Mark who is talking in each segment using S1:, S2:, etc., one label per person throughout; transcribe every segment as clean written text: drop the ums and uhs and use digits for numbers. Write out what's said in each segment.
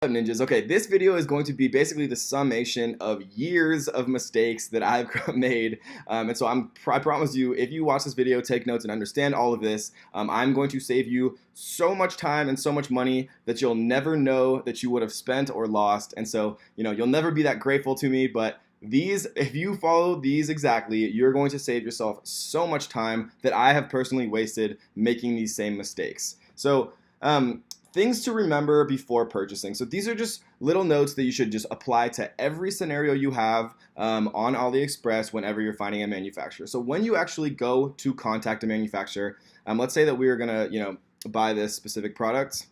S1: Up, ninjas? Okay, this video is going to be basically the summation of years of mistakes that I've made, and so I promise you, if you watch this video, take notes, and understand all of this, I'm going to save you so much time and so much money that you'll never know that you would have spent or lost, and so you'll never be that grateful to me, but if you follow these exactly, you're going to save yourself so much time that I have personally wasted making these same mistakes. So, things to remember before purchasing. So these are just little notes that you should just apply to every scenario you have on AliExpress whenever you're finding a manufacturer. So when you actually go to contact a manufacturer, let's say that we are gonna, buy this specific product.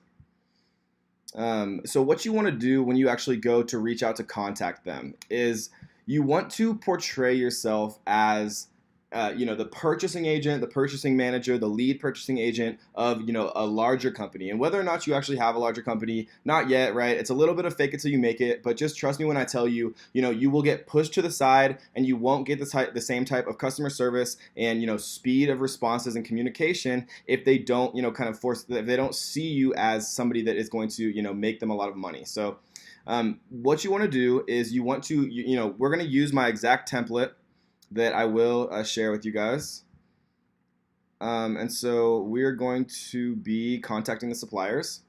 S1: So what you want to do when you actually go to reach out to contact them is you want to portray yourself as the purchasing agent, the purchasing manager, the lead purchasing agent of, a larger company. And whether or not you actually have a larger company, not yet, right? It's a little bit of fake it till you make it, but just trust me when I tell you, you will get pushed to the side and you won't get the same type of customer service and, speed of responses and communication if they don't, if they don't see you as somebody that is going to, make them a lot of money. So what you want to do is you want to, we're going to use my exact template that I will share with you guys. And so we're going to be contacting the suppliers.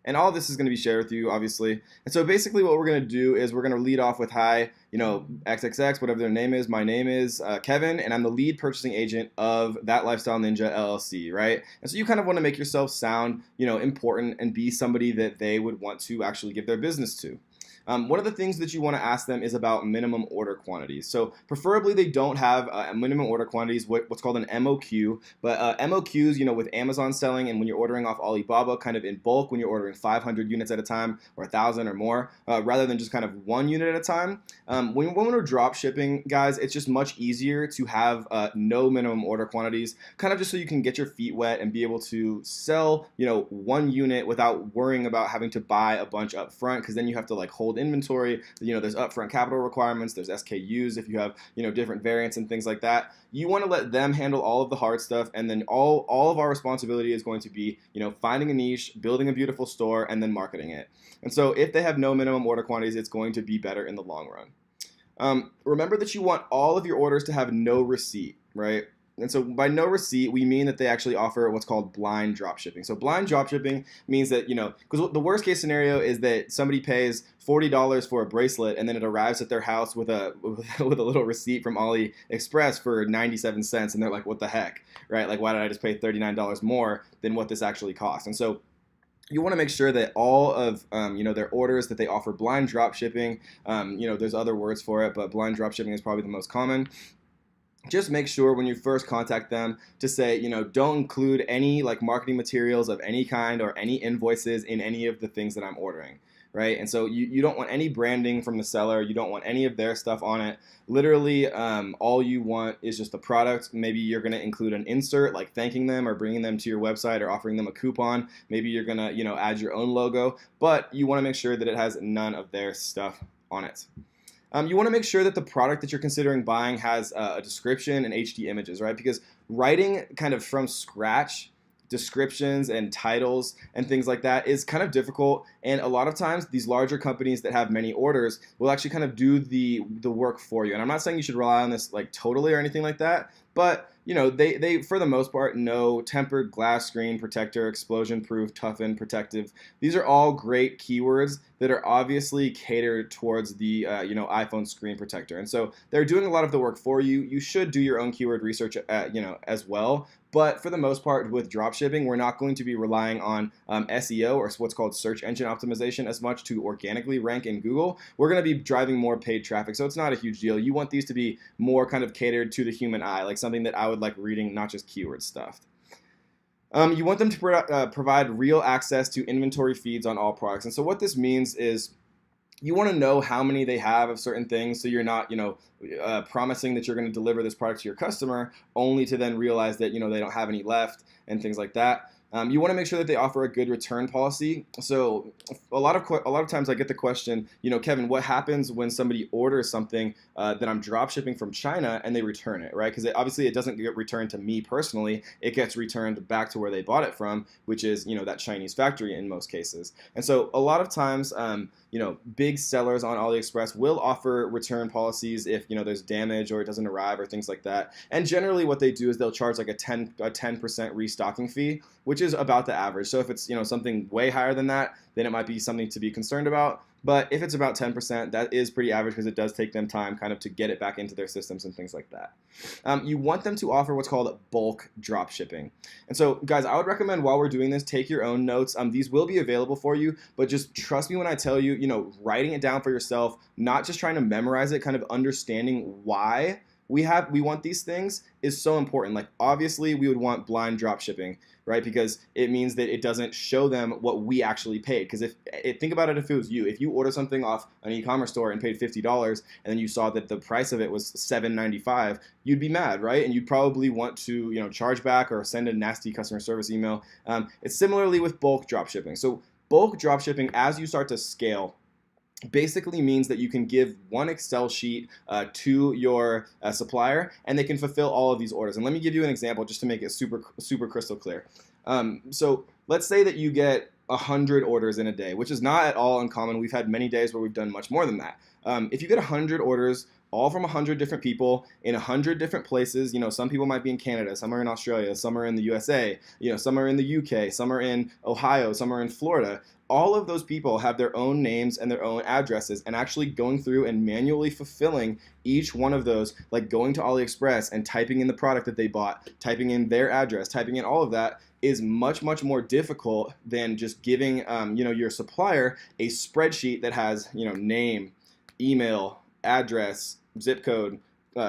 S1: And all of this is going to be shared with you, obviously. And so basically what we're going to do is we're going to lead off with, hi, XXX, whatever their name is. My name is Kevin, and I'm the lead purchasing agent of That Lifestyle Ninja LLC, right? And so you kind of want to make yourself sound, important and be somebody that they would want to actually give their business to. One of the things that you want to ask them is about minimum order quantities. So preferably they don't have minimum order quantities, what's called an MOQ. But MOQs, with Amazon selling and when you're ordering off Alibaba kind of in bulk, when you're ordering 500 units at a time or 1,000 or more, rather than just kind of one unit at a time. When we're drop shipping, guys, it's just much easier to have no minimum order quantities, kind of just so you can get your feet wet and be able to sell, one unit without worrying about having to buy a bunch up front, because then you have to hold inventory. There's upfront capital requirements, there's SKUs if you have different variants and things like that. You want to let them handle all of the hard stuff, and then all of our responsibility is going to be finding a niche, building a beautiful store, and then marketing it. And so if they have no minimum order quantities, it's going to be better in the long run. Remember that you want all of your orders to have no receipt, right? And so by no receipt, we mean that they actually offer what's called blind drop shipping. So blind drop shipping means that, because the worst case scenario is that somebody pays $40 for a bracelet and then it arrives at their house with a little receipt from AliExpress for 97 cents. And they're like, what the heck, right? Like, why did I just pay $39 more than what this actually costs? And so you want to make sure that all of their orders that they offer blind drop shipping, there's other words for it, but blind drop shipping is probably the most common. Just make sure when you first contact them to say, don't include any marketing materials of any kind or any invoices in any of the things that I'm ordering, right? And so you don't want any branding from the seller. You don't want any of their stuff on it. Literally, all you want is just the product. Maybe you're going to include an insert like thanking them or bringing them to your website or offering them a coupon. Maybe you're going to, add your own logo, but you want to make sure that it has none of their stuff on it. You want to make sure that the product that you're considering buying has a description and HD images, right? Because writing kind of from scratch descriptions and titles and things like that is kind of difficult, and a lot of times these larger companies that have many orders will actually kind of do the work for you. And I'm not saying you should rely on this totally or anything like that, but they for the most part know tempered glass screen protector, explosion proof, toughened, protective. These are all great keywords that are obviously catered towards the iPhone screen protector, and so they're doing a lot of the work for you. You should do your own keyword research as well. But for the most part, with dropshipping, we're not going to be relying on SEO, or what's called search engine optimization, as much to organically rank in Google. We're going to be driving more paid traffic, so it's not a huge deal. You want these to be more kind of catered to the human eye, like something that I would like reading, not just keyword stuff. You want them to provide real access to inventory feeds on all products. And so what this means is you want to know how many they have of certain things, so you're not, promising that you're going to deliver this product to your customer only to then realize that, they don't have any left and things like that. You want to make sure that they offer a good return policy. So a lot of times I get the question, Kevin, what happens when somebody orders something that I'm drop shipping from China and they return it, right? Because obviously it doesn't get returned to me personally. It gets returned back to where they bought it from, which is that Chinese factory in most cases. And so a lot of times, big sellers on AliExpress will offer return policies if there's damage or it doesn't arrive or things like that. And generally, what they do is they'll charge like a 10% restocking fee, which is about the average. So if it's something way higher than that, then it might be something to be concerned about. But if it's about 10%, that is pretty average because it does take them time kind of to get it back into their systems and things like that. You want them to offer what's called bulk drop shipping. And so, guys, I would recommend while we're doing this, take your own notes. These will be available for you, but just trust me when I tell you, writing it down for yourself, not just trying to memorize it, kind of understanding why we want these things is so important. Like, obviously we would want blind drop shipping, right? Because it means that it doesn't show them what we actually paid. Because think about it, if it was you, if you order something off an e-commerce store and paid $50 and then you saw that the price of it was $7.95, you'd be mad, right? And you'd probably want to charge back or send a nasty customer service email. It's similarly with bulk drop shipping. So bulk drop shipping, as you start to scale, basically means that you can give one Excel sheet to your supplier and they can fulfill all of these orders. And let me give you an example just to make it super crystal clear. So let's say that you get 100 orders in a day, which is not at all uncommon. We've had many days where we've done much more than that. If you get 100 orders, all from 100 different people in 100 different places. Some people might be in Canada, some are in Australia, some are in the USA, some are in the UK, some are in Ohio, some are in Florida. All of those people have their own names and their own addresses, and actually going through and manually fulfilling each one of those, like going to AliExpress and typing in the product that they bought, typing in their address, typing in all of that, is much more difficult than just giving your supplier a spreadsheet that has name, email, address, zip code,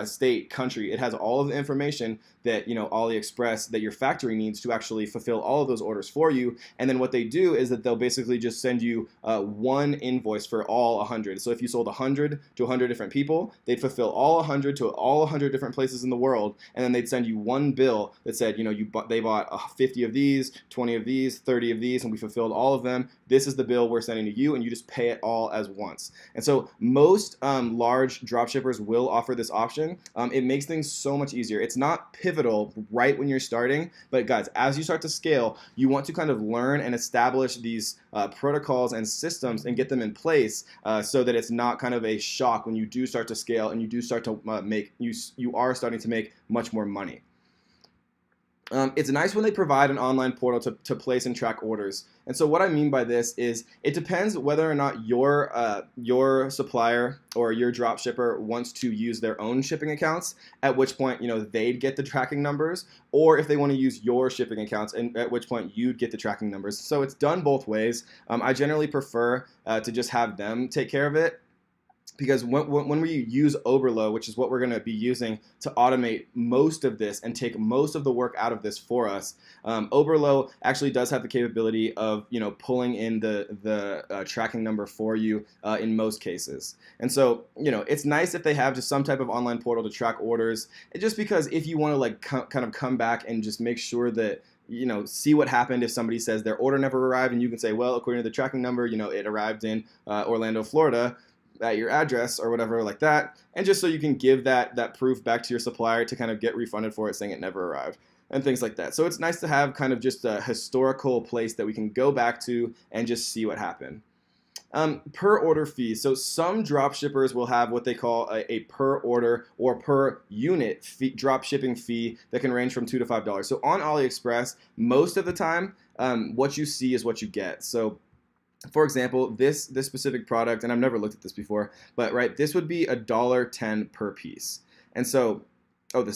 S1: state, country. It has all of the information that AliExpress, that your factory needs to actually fulfill all of those orders for you. And then what they do is that they'll basically just send you one invoice for all 100. So if you sold 100 to 100 different people, they'd fulfill all 100 to all 100 different places in the world, and then they'd send you one bill that said, they bought 50 of these, 20 of these, 30 of these, and we fulfilled all of them. This is the bill we're sending to you, and you just pay it all as once. And so most large dropshippers will offer this option. It makes things so much easier. It's not pivotal right when you're starting, but guys, as you start to scale, you want to kind of learn and establish these protocols and systems and get them in place so that it's not kind of a shock when you do start to scale and you do start to you are starting to make much more money. It's nice when they provide an online portal to place and track orders. And so what I mean by this is it depends whether or not your supplier or your drop shipper wants to use their own shipping accounts, at which point they'd get the tracking numbers, or if they want to use your shipping accounts, and at which point you'd get the tracking numbers. So it's done both ways. I generally prefer to just have them take care of it, because when we use Oberlo, which is what we're going to be using to automate most of this and take most of the work out of this for us, Oberlo actually does have the capability of pulling in the tracking number for you in most cases. And so it's nice if they have just some type of online portal to track orders, just because if you want to kind of come back and just make sure that see what happened if somebody says their order never arrived, and you can say, well, according to the tracking number, it arrived in Orlando, Florida, at your address or whatever like that, and just so you can give that proof back to your supplier to kind of get refunded for it, saying it never arrived and things like that. So it's nice to have kind of just a historical place that we can go back to and just see what happened. Per order fees. So some drop shippers will have what they call a per order or per unit fee, drop shipping fee that can range from $2 to $5. So on AliExpress, most of the time, what you see is what you get. So for example, this specific product, and I've never looked at this before, but right, this would be $1.10 per piece. And so, the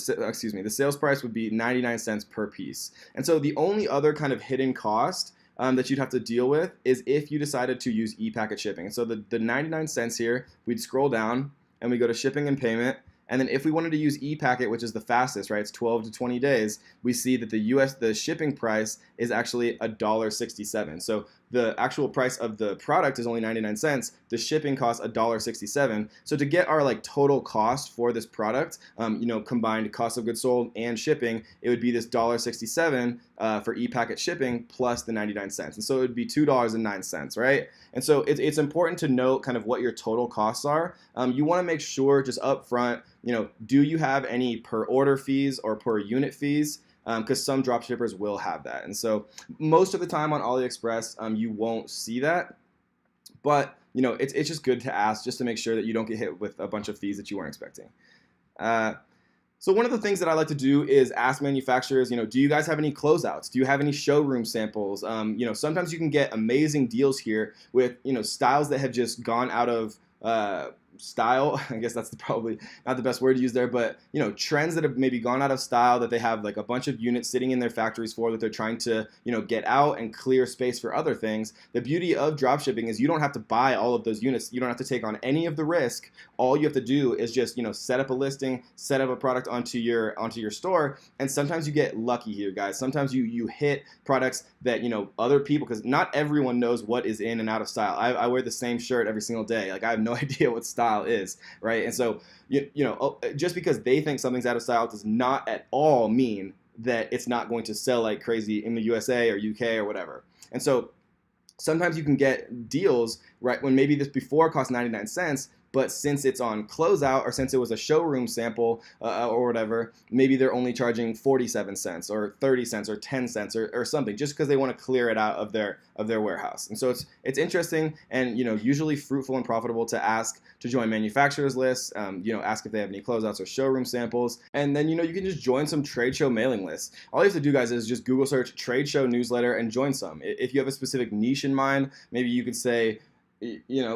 S1: sales price would be 99 cents per piece. And so the only other kind of hidden cost that you'd have to deal with is if you decided to use e-packet shipping. And so the 99 cents here, we'd scroll down and we go to shipping and payment. And then if we wanted to use e-packet, which is the fastest, right, it's 12 to 20 days, we see that the shipping price is actually $1.67. So the actual price of the product is only 99 cents. The shipping costs $1.67. So to get our like total cost for this product, combined cost of goods sold and shipping, it would be this $1.67 for e-packet shipping plus the 99 cents. And so it would be $2.09, right? And so it's important to note kind of what your total costs are. You want to make sure just up front, do you have any per order fees or per unit fees? Because some drop shippers will have that. And so most of the time on AliExpress, you won't see that. But, it's just good to ask just to make sure that you don't get hit with a bunch of fees that you weren't expecting. So one of the things that I like to do is ask manufacturers, do you guys have any closeouts? Do you have any showroom samples? Sometimes you can get amazing deals here with, styles that have just gone out of style. I guess that's probably not the best word to use there, but trends that have maybe gone out of style that they have like a bunch of units sitting in their factories for that they're trying to get out and clear space for other things. The beauty of dropshipping is you don't have to buy all of those units. You don't have to take on any of the risk. All you have to do is just set up a listing, set up a product onto your store, and sometimes you get lucky here, guys. Sometimes you hit products that other people, because not everyone knows what is in and out of style. I wear the same shirt every single day. Like I have no idea what style is, right? And so just because they think something's out of style does not at all mean that it's not going to sell like crazy in the USA or UK or whatever. And so sometimes you can get deals, right, when maybe this before cost 99 cents, but since it's on closeout or since it was a showroom sample or whatever, maybe they're only charging 47 cents or 30 cents or 10 cents or something, just because they want to clear it out of their warehouse. And so it's interesting and usually fruitful and profitable to ask to join manufacturers lists, ask if they have any closeouts or showroom samples, and then you can just join some trade show mailing lists. All you have to do, guys, is just Google search trade show newsletter and join some. If you have a specific niche in mind, maybe you could say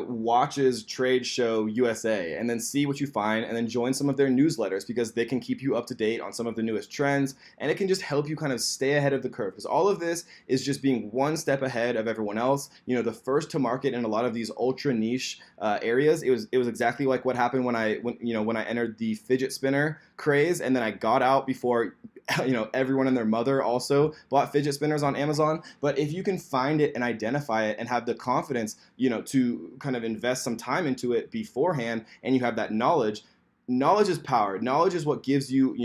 S1: watches trade show USA, and then see what you find and then join some of their newsletters, because they can keep you up to date on some of the newest trends, and it can just help you kind of stay ahead of the curve, because all of this is just being one step ahead of everyone else. The first to market in a lot of these ultra niche areas. It was exactly like what happened when I entered the fidget spinner craze, and then I got out before everyone and their mother also bought fidget spinners on Amazon. But if you can find it and identify it and have the confidence, to kind of invest some time into it beforehand, and you have that knowledge is power. Knowledge is what gives you,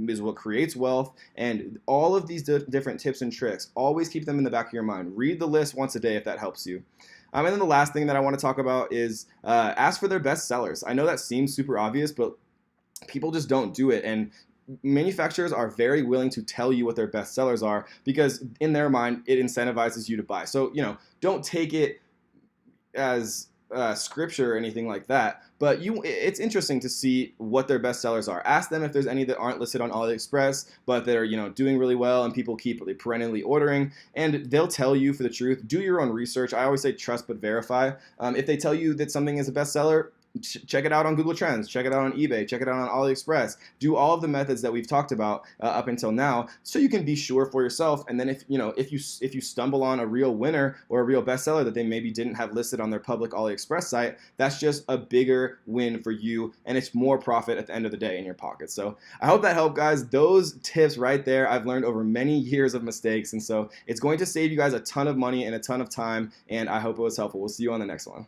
S1: is what creates wealth. And all of these different tips and tricks, always keep them in the back of your mind. Read the list once a day if that helps you. And then the last thing that I want to talk about is ask for their best sellers. I know that seems super obvious, but people just don't do it. And manufacturers are very willing to tell you what their best sellers are, because in their mind, it incentivizes you to buy. So, don't take it as scripture or anything like that, but it's interesting to see what their best sellers are. Ask them if there's any that aren't listed on AliExpress, but that are doing really well and people keep perennially ordering, and they'll tell you for the truth. Do your own research. I always say trust but verify. If they tell you that something is a bestseller, check it out on Google Trends, check it out on eBay, check it out on AliExpress. Do all of the methods that we've talked about up until now, so you can be sure for yourself. And then if you stumble on a real winner or a real bestseller that they maybe didn't have listed on their public AliExpress site, that's just a bigger win for you, and it's more profit at the end of the day in your pocket. So I hope that helped, guys. Those tips right there, I've learned over many years of mistakes, and so it's going to save you guys a ton of money and a ton of time, and I hope it was helpful. We'll see you on the next one.